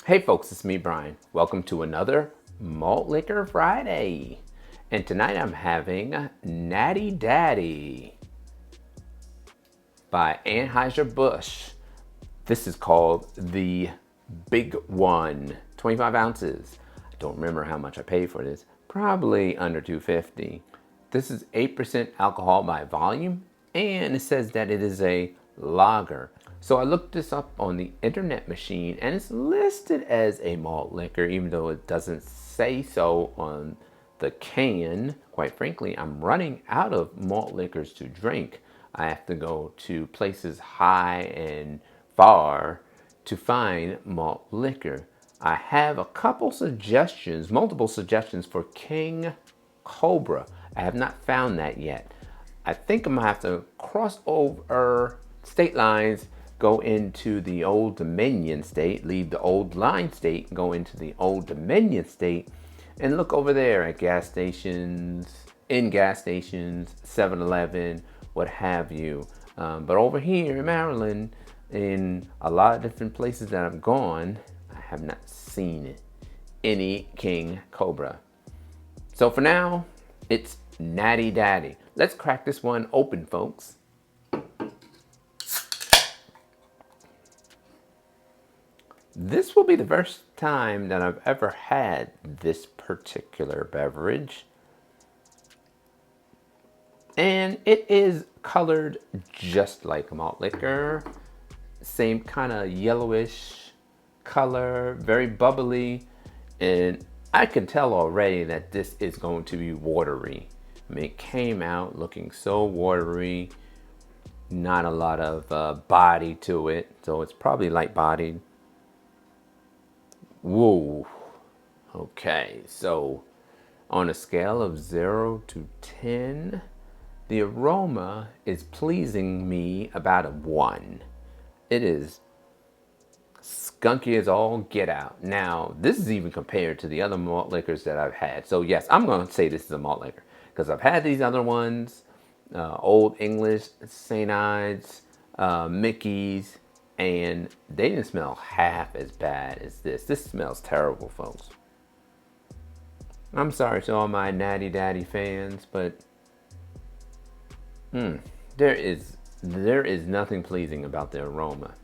Hey folks, it's me Brian. Welcome to another Malt Liquor Friday. And tonight I'm having Natty Daddy by Anheuser-Busch. This is called the Big One, 25 ounces. I don't remember how much I paid for this. Probably under $2.50. This is 8% alcohol by volume, and it says that it is a lager. So I looked this up on the internet machine, and it's listed as a malt liquor, even though it doesn't say so on the can. Quite frankly, I'm running out of malt liquors to drink. I have to go to places high and far to find malt liquor. I have a couple suggestions, multiple suggestions for King Cobra. I have not found that yet. I think I'm gonna have to cross over state lines, go into the Old Dominion state, leave the Old Line state, go into the Old Dominion state, and look over there at gas stations, 7-Eleven, what have you. But over here in Maryland, in a lot of different places that I've gone, I have not seen any King Cobra. So for now, it's Natty Daddy. Let's crack this one open, folks. This will be the first time that I've ever had this particular beverage. And it is colored just like malt liquor. Same kind of yellowish color, very bubbly. And I can tell already that this is going to be watery. I mean, it came out looking so watery. Not a lot of body to it. So it's probably light bodied. Whoa. Okay, so on a scale of 0 to 10, the aroma is pleasing me about a 1. It is skunky as all get out. Now, this is even compared to the other malt liquors that I've had. So yes, I'm going to say this is a malt liquor because I've had these other ones, Old English, St. Ides, Mickey's, and they didn't smell half as bad as this. This smells terrible, folks. I'm sorry to all my Natty Daddy fans, but there is nothing pleasing about the aroma.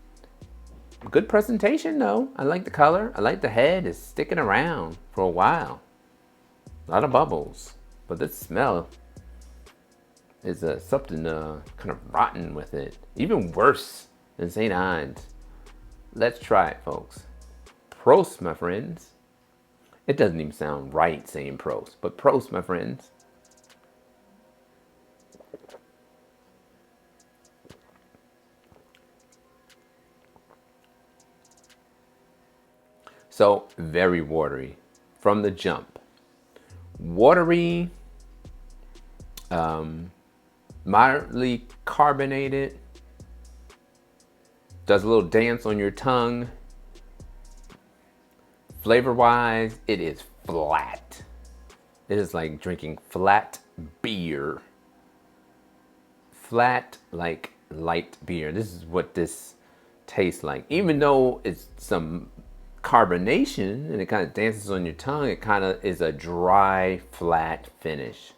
Good presentation though. I like the color. I like the head. It's sticking around for a while. A lot of bubbles, but the smell is something kind of rotten with it. Even worse than St. Ides. Let's try it, folks. Prost, my friends. It doesn't even sound right saying prost, but prost, my friends. So, very watery from the jump. Watery, moderately carbonated, does a little dance on your tongue. Flavor-wise, it is flat. It is like drinking flat beer. Flat like light beer. This is what this tastes like. Even though it's some carbonation and it kind of dances on your tongue, it kind of is a dry, flat finish.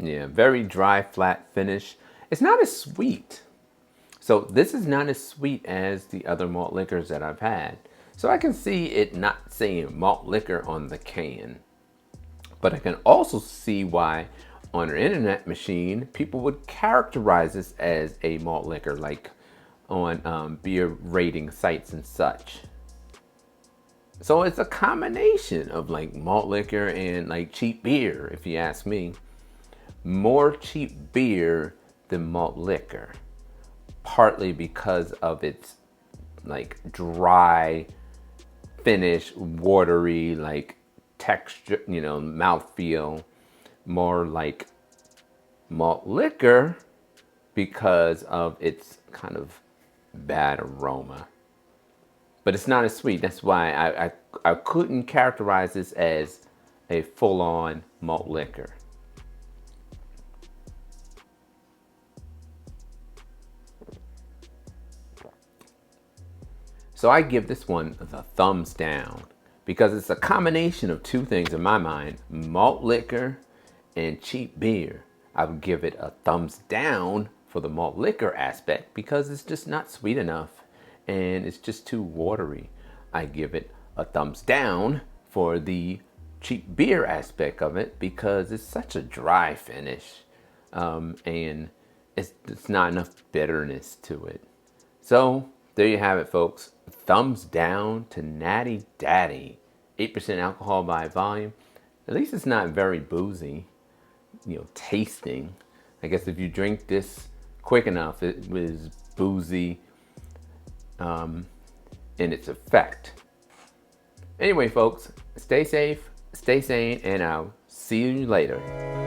Yeah, very dry, flat finish. It's not as sweet. So this is not as sweet as the other malt liquors that I've had. So I can see it not saying malt liquor on the can. But I can also see why on an internet machine, people would characterize this as a malt liquor, like on beer rating sites and such. So it's a combination of like malt liquor and like cheap beer, if you ask me. More cheap beer than malt liquor, partly because of its like dry finish, watery like texture, mouthfeel. More like malt liquor because of its kind of bad aroma. But it's not as sweet. That's why I couldn't characterize this as a full-on malt liquor. So I give this one the thumbs down because it's a combination of two things in my mind: malt liquor and cheap beer. I would give it a thumbs down for the malt liquor aspect because it's just not sweet enough and it's just too watery. I give it a thumbs down for the cheap beer aspect of it because it's such a dry finish, and it's not enough bitterness to it. So there you have it, folks. Thumbs down to Natty Daddy. 8% alcohol by volume. At least it's not very boozy, tasting. I guess if you drink this quick enough, it was boozy in its effect. Anyway, folks, stay safe, stay sane, and I'll see you later.